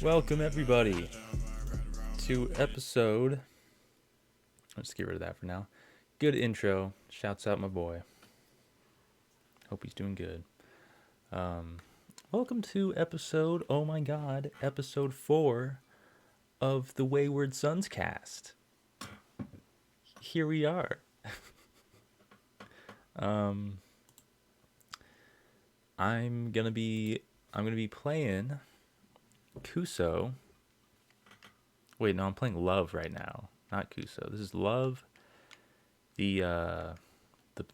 Welcome everybody to episode. Let's get rid of that for now. Good intro. Shouts out my boy. Hope he's doing good. Welcome to episode. Oh my God, episode 4 of the Wayward Sons cast. Here we are. I'm gonna be playing Kuso. Wait, no, I'm playing Love right now, not Kuso. This is Love, the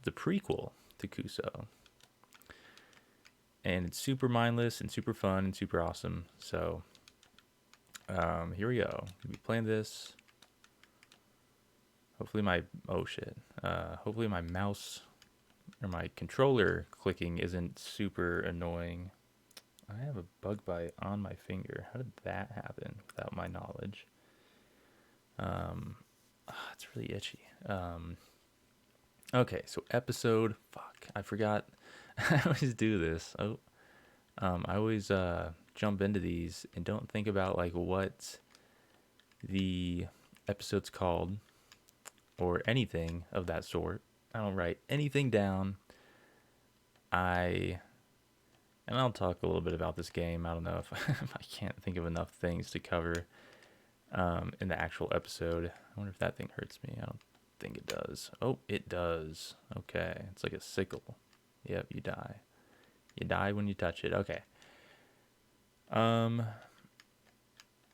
prequel to Kuso, and it's super mindless and super fun and super awesome. So, here we go. Gonna be playing this. Hopefully hopefully my mouse or my controller clicking isn't super annoying. I have a bug bite on my finger. How did that happen without my knowledge? It's really itchy. Okay, so episode. Fuck, I forgot. I always do this. I always jump into these and don't think about like what the episode's called or anything of that sort. I don't write anything down. I'll talk a little bit about this game. I don't know if, if I can't think of enough things to cover in the actual episode. I wonder if that thing hurts me. I don't think it does. Oh, it does. Okay. It's like a sickle. Yep, you die. You die when you touch it. Okay. All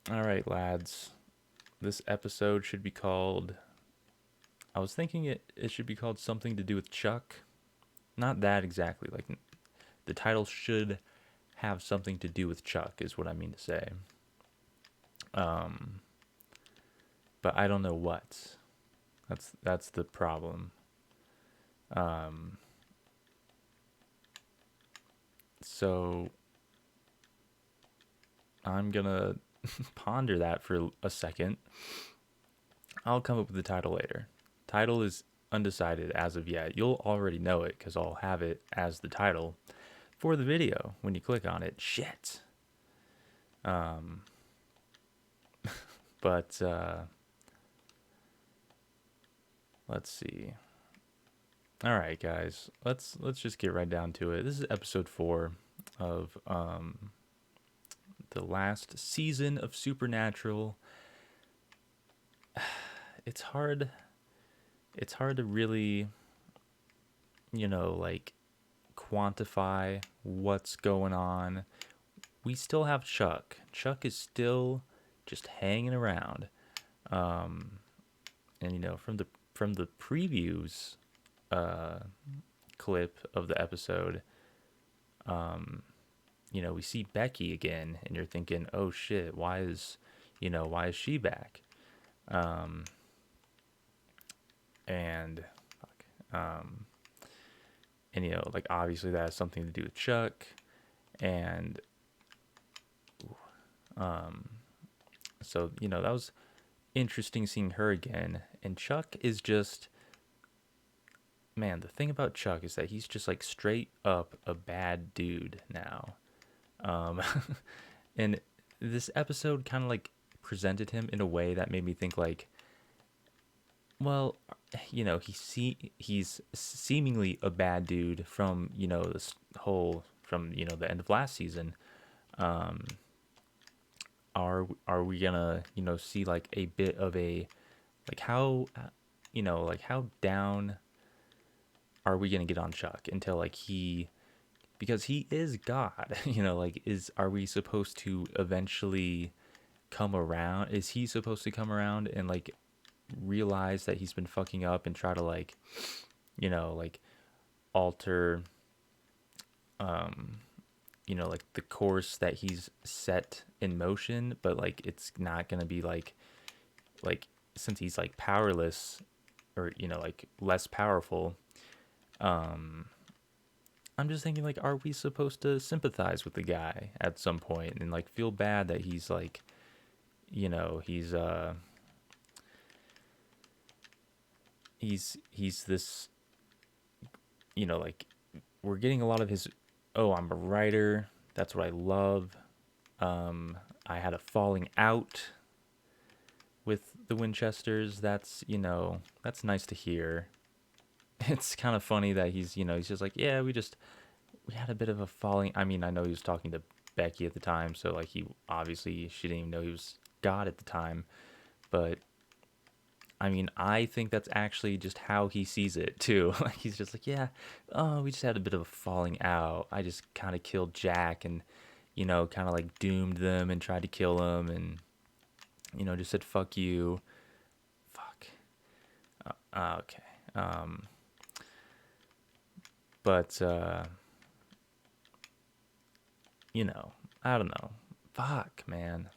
right, lads. This episode should be called... I was thinking it should be called something to do with Chuck. Not that exactly. Like, the title should have something to do with Chuck, is what I mean to say. But I don't know what. That's the problem. So I'm gonna ponder that for a second. I'll come up with the title later. Title is undecided as of yet. You'll already know it because I'll have it as the title for the video when you click on it. Shit. But let's see. All right, guys. Let's just get right down to it. This is episode 4 of the last season of Supernatural. It's hard to really, like quantify what's going on. We still have Chuck. Chuck is still just hanging around. And from the previews clip of the episode, we see Becky again, and you're thinking, oh shit, why is she back? And like obviously that has something to do with Chuck, and so that was interesting seeing her again. And Chuck is just, man, the thing about Chuck is that he's just like straight up a bad dude now. And this episode kind of like presented him in a way that made me think like, well, he's seemingly a bad dude from this whole from the end of last season. Are we gonna see like a bit of a like how like how down are we gonna get on Chuck until like because he is God. Are we supposed to eventually come around? Is he supposed to come around and like realize that he's been fucking up and try to like like alter like the course that he's set in motion, but like it's not gonna be like since he's like powerless or like less powerful. I'm just thinking like, are we supposed to sympathize with the guy at some point and like feel bad that he's like he's this like we're getting a lot of his, oh, I'm a writer, that's what I love, I had a falling out with the Winchesters. That's, that's nice to hear. It's kind of funny that he's just like, yeah, we had a bit of a falling. I mean, I know he was talking to Becky at the time, so like she didn't even know he was God at the time. But I mean, I think that's actually just how he sees it too. Like he's just like, yeah, oh, we just had a bit of a falling out. I just kind of killed Jack and, kind of like doomed them and tried to kill him and, just said fuck you. Fuck. Okay. Um, but you know, I don't know. Fuck, man.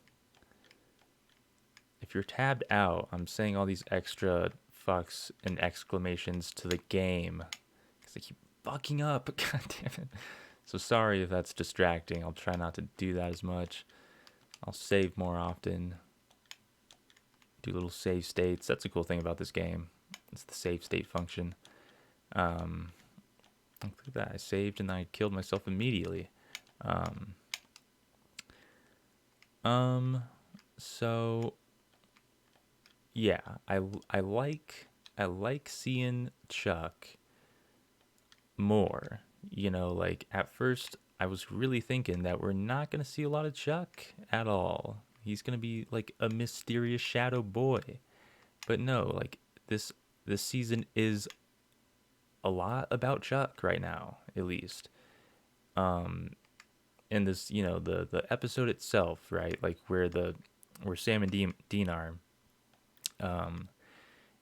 If you're tabbed out, I'm saying all these extra fucks and exclamations to the game because they keep fucking up. God damn it. So sorry if that's distracting. I'll try not to do that as much. I'll save more often. Do little save states. That's a cool thing about this game. It's the save state function. Look at that. I saved and I killed myself immediately. Um, um so yeah, I like I like seeing Chuck more. Like at first I was really thinking that we're not going to see a lot of Chuck at all. He's going to be like a mysterious shadow boy. But no, like this this season is a lot about Chuck right now, at least. Um and this, the episode itself, right? Like where Sam and Dean are. Um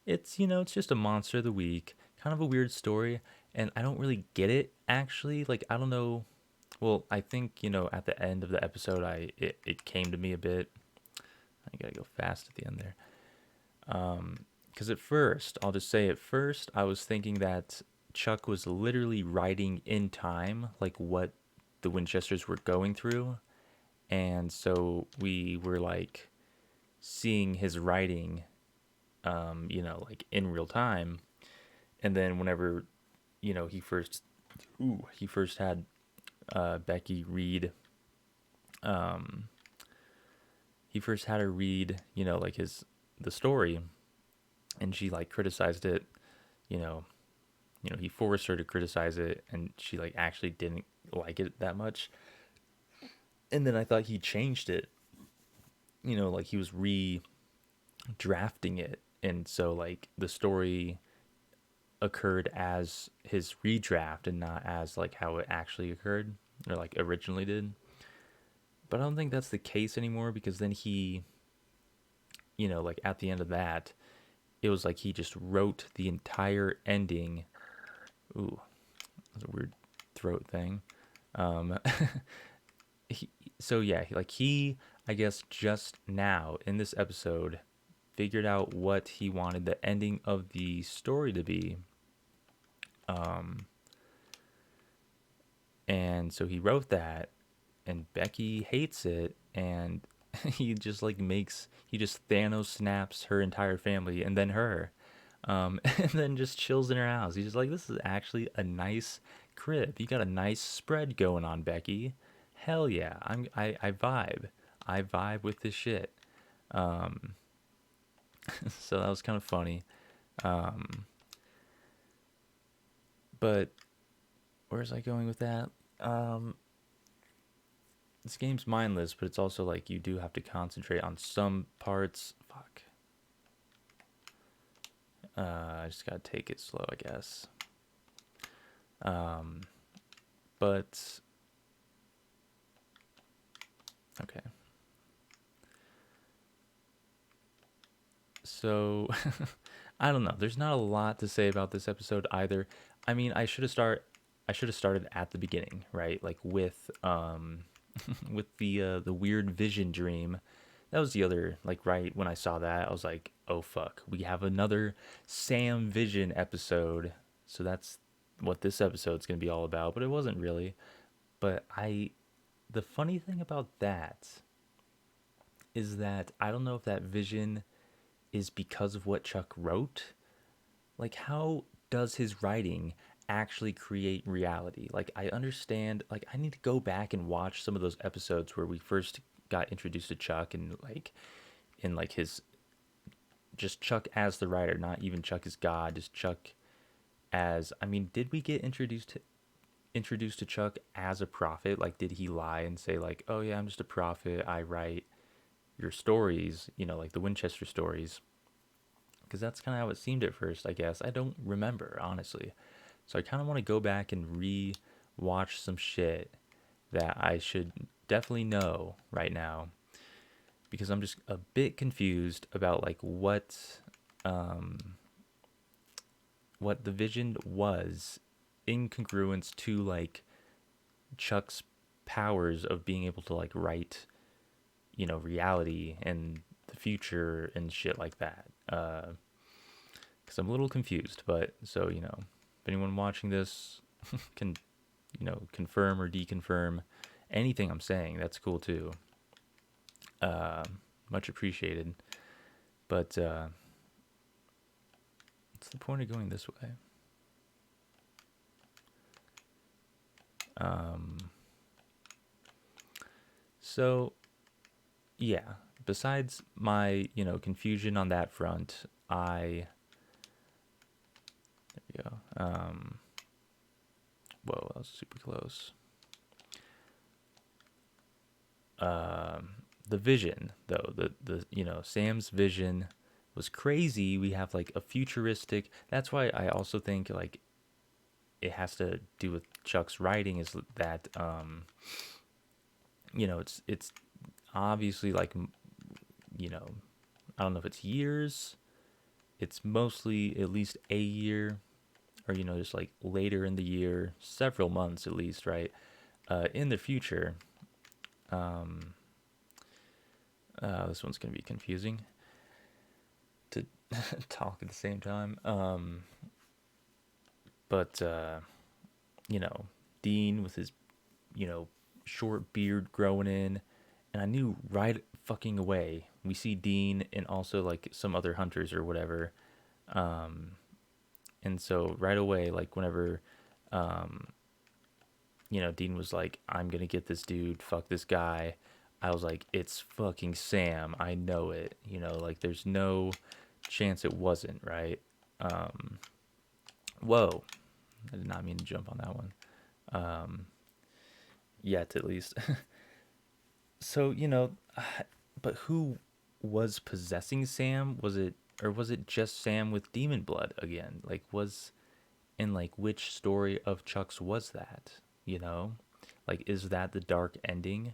it's just a monster of the week, kind of a weird story, and I don't really get it actually. Like I don't know. Well, I think at the end of the episode, it came to me a bit. I gotta go fast at the end there. Because at first, I'll just say at first, I was thinking that Chuck was literally writing in time, like what the Winchesters were going through, and so we were like seeing his writing, like in real time. And then whenever he first had Becky read, um, he first had her read, like the story, and she like criticized it, you know, he forced her to criticize it, and she like actually didn't like it that much. And then I thought he changed it, like he was redrafting it, and so like the story occurred as his redraft and not as like how it actually occurred or like originally did. But I don't think that's the case anymore because then he, like at the end of that, it was like he just wrote the entire ending. Ooh, that's a weird throat thing. Um, he, so yeah, I guess just now in this episode figured out what he wanted the ending of the story to be. Um, and so he wrote that, and Becky hates it, and he just Thanos snaps her entire family and then her, and then just chills in her house. He's just like, this is actually a nice crib. You got a nice spread going on, Becky. Hell yeah, I vibe with this shit. Um, so that was kind of funny. Um, but where's I going with that? Um, this game's mindless, but it's also like you do have to concentrate on some parts. Fuck. I just gotta take it slow, I guess. Um, but okay. So I don't know. There's not a lot to say about this episode either. I mean, I should have started at the beginning, right? Like with with the weird vision dream. That was the other, like, right when I saw that, I was like, "Oh fuck, we have another Sam Vision episode." So that's what this episode's going to be all about, but it wasn't really. But the funny thing about that is that I don't know if that vision is because of what Chuck wrote. Like, how does his writing actually create reality? Like, I understand, like, I need to go back and watch some of those episodes where we first got introduced to Chuck, and like in like his, just Chuck as the writer, not even Chuck as God, just Chuck as, I mean, did we get introduced to Chuck as a prophet? Like, did he lie and say like, "Oh yeah, I'm just a prophet. I write your stories," like the Winchester stories? Because that's kind of how it seemed at first, I guess. I don't remember, honestly. So I kind of want to go back and re-watch some shit that I should definitely know right now, because I'm just a bit confused about like um what the vision was in congruence to like Chuck's powers of being able to like write, reality and the future and shit like that. Because I'm a little confused, but so, if anyone watching this can, confirm or deconfirm anything I'm saying, that's cool too. Uh, Much appreciated. But what's the point of going this way? Um, so yeah, besides my, confusion on that front, there we go. Whoa, that was super close. The vision, though, the Sam's vision was crazy. We have like a futuristic. That's why I also think like it has to do with Chuck's writing, is that it's obviously like, you know I don't know if it's years. It's mostly at least a year, or just like later in the year, several months at least, right? In the future. Um, this one's gonna be confusing to talk at the same time. But you know, Dean with his, you know, short beard growing in, and I knew right fucking away. We see Dean and also like some other hunters or whatever. Um, and so right away, like whenever, um, Dean was like, "I'm gonna get this dude. Fuck this guy." I was like, "It's fucking Sam. I know it." Like there's no chance it wasn't, right? Um, Whoa, I did not mean to jump on that one. Um, Yet, at least. So, but who was possessing Sam? Was it just Sam with demon blood again? Like, which story of Chuck's was that? You know? Like, is that the dark ending?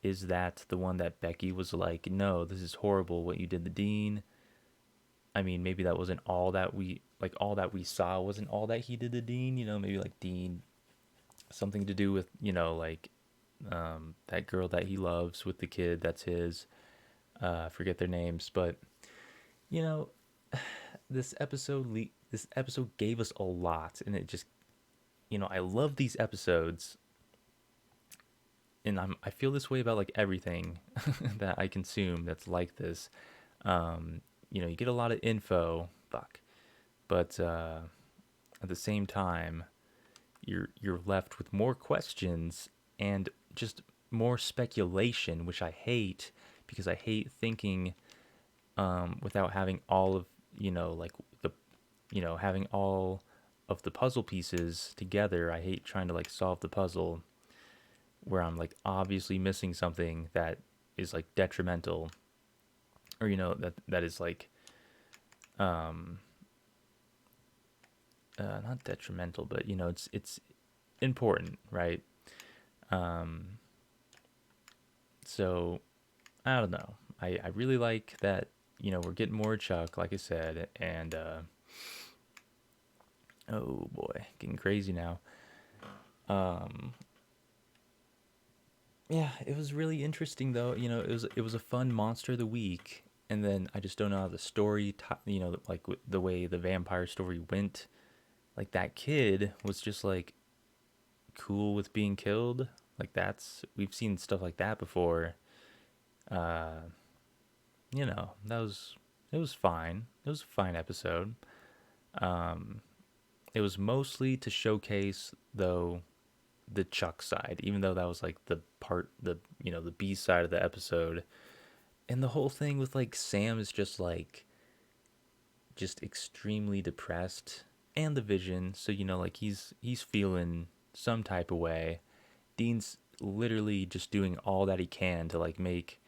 Is that the one that Becky was like, "No, this is horrible what you did to Dean"? I mean, maybe that wasn't all that we saw wasn't all that he did to Dean, maybe like Dean, something to do with, like that girl that he loves with the kid that's his. I forget their names, but you know, this episode gave us a lot, and it just, I love these episodes, and I feel this way about like everything that I consume that's like this. You get a lot of info, fuck, but at the same time, you're left with more questions and just more speculation, which I hate, because I hate thinking without having all of, like the, having all of the puzzle pieces together. I hate trying to like solve the puzzle where I'm like obviously missing something that is like detrimental, or that is like um not detrimental, but it's important, right? Um, so I don't know. I really like that, we're getting more Chuck, like I said, and oh boy, getting crazy now. Um, yeah, it was really interesting though. It was a fun monster of the week, and then I just don't know how the story, like the way the vampire story went. Like that kid was just like cool with being killed. Like we've seen stuff like that before. Uh, that was, it was fine. It was a fine episode. Um, it was mostly to showcase though the Chuck side, even though that was like the part, the B side of the episode. And the whole thing with like Sam is just like just extremely depressed, and the Vision, so like he's feeling some type of way. Dean's literally just doing all that he can to like make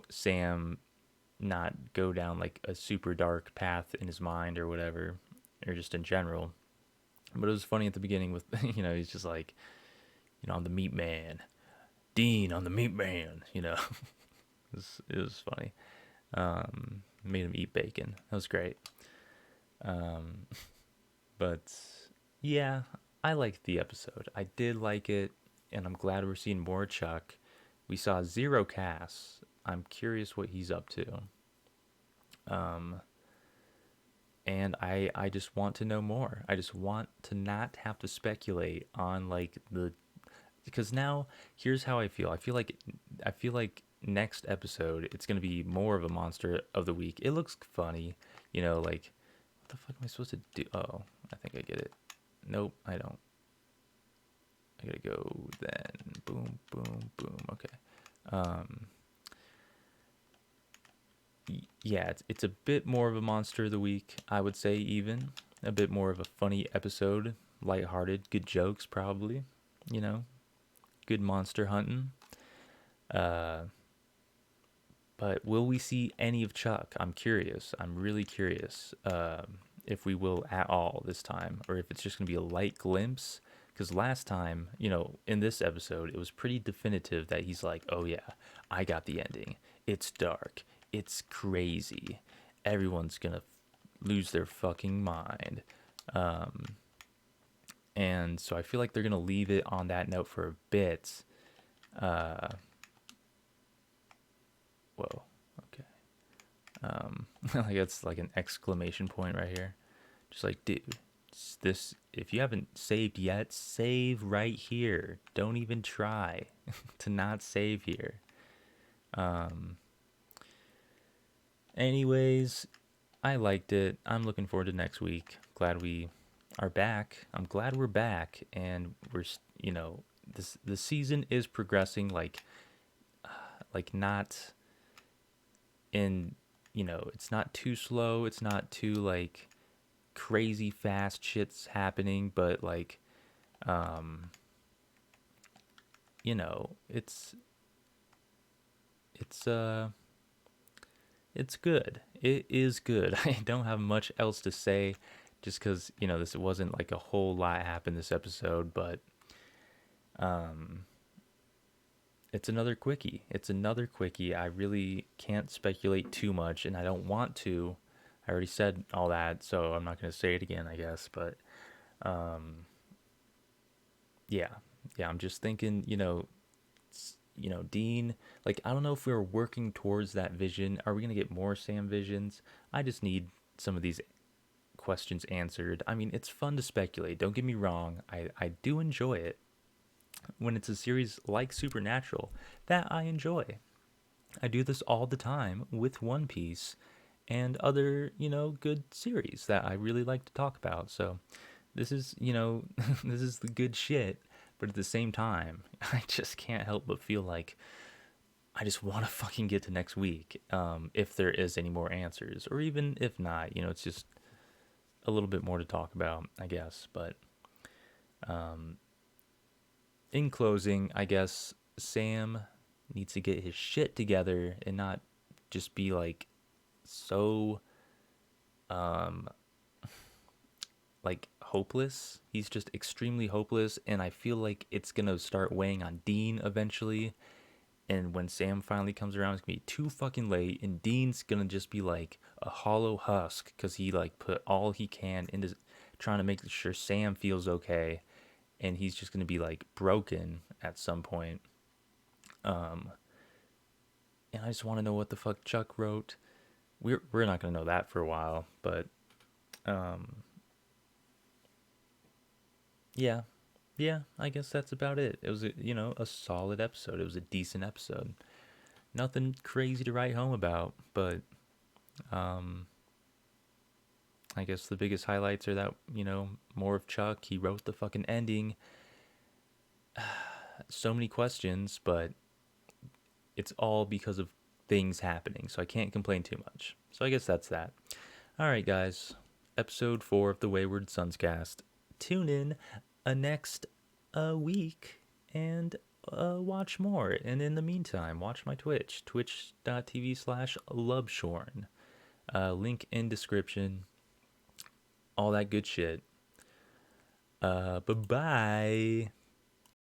Sam not go down like a super dark path in his mind or whatever, or just in general. But it was funny at the beginning with he's just like, I'm the meat man, Dean on the meat man. It was funny. Made him eat bacon. That was great. Um, but yeah, I liked the episode. I did like it, and I'm glad we're seeing more Chuck. We saw Zero Cass. I'm curious what he's up to. Um, and I just want to know more. I just want to not have to speculate on like because now here's how I feel. I feel like next episode it's gonna be more of a monster of the week. It looks funny, like what the fuck am I supposed to do? Oh, I think I get it. Nope, I don't. I gotta go then. Boom, boom, boom. Okay. Um, yeah, it's a bit more of a monster of the week, I would say, even a bit more of a funny episode, lighthearted, good jokes, probably, you know, good monster hunting. Uh, but will we see any of Chuck? I'm curious. I'm really curious if we will at all this time, or if it's just gonna be a light glimpse. Because last time, in this episode, it was pretty definitive that he's like, "Oh yeah, I got the ending. It's dark. It's crazy. Everyone's gonna lose their fucking mind." Um, and so I feel like they're gonna leave it on that note for a bit. Uh, Whoa. Okay. Like that's like an exclamation point right here. Just like, dude, this. If you haven't saved yet, save right here. Don't even try to not save here. Um. Anyways, I liked it. I'm looking forward to next week. Glad we are back. I'm glad we're back, and this the season is progressing like not in it's not too slow. It's not too like crazy fast shit's happening, but like um it's it's good. It is good. I don't have much else to say just cuz this wasn't like a whole lot happened this episode, but um it's another quickie. It's another quickie. I really can't speculate too much, and I don't want to. I already said all that, so I'm not going to say it again, I guess, but um yeah. Yeah, I'm just thinking, Dean, like I don't know if we're working towards that vision. Are we going to get more Sam visions? I just need some of these questions answered. I mean, it's fun to speculate. Don't get me wrong. I do enjoy it when it's a series like Supernatural that I enjoy. I do this all the time with One Piece and other, good series that I really like to talk about. So this is, this is the good shit. But at the same time, I just can't help but feel like I just want to fucking get to next week, if there is any more answers, or even if not, it's just a little bit more to talk about, I guess. But um, in closing, I guess Sam needs to get his shit together and not just be like so um like hopeless. He's just extremely hopeless, and I feel like it's gonna start weighing on Dean eventually. And when Sam finally comes around, it's gonna be too fucking late, and Dean's gonna just be like a hollow husk because he like put all he can into trying to make sure Sam feels okay, and he's just gonna be like broken at some point. Um, and I just want to know what the fuck Chuck wrote. We're not gonna know that for a while, but um, yeah, yeah. I guess that's about it. It was a solid episode. It was a decent episode. Nothing crazy to write home about, but um, I guess the biggest highlights are that more of Chuck. He wrote the fucking ending, so many questions, but it's all because of things happening, so I can't complain too much. So I guess that's that. All right, guys. Episode 4 of the Wayward Sons cast. Tune in next week and watch more. And in the meantime, watch my Twitch, twitch.tv/Lubshorn. Link in description. All that good shit. Bye-bye.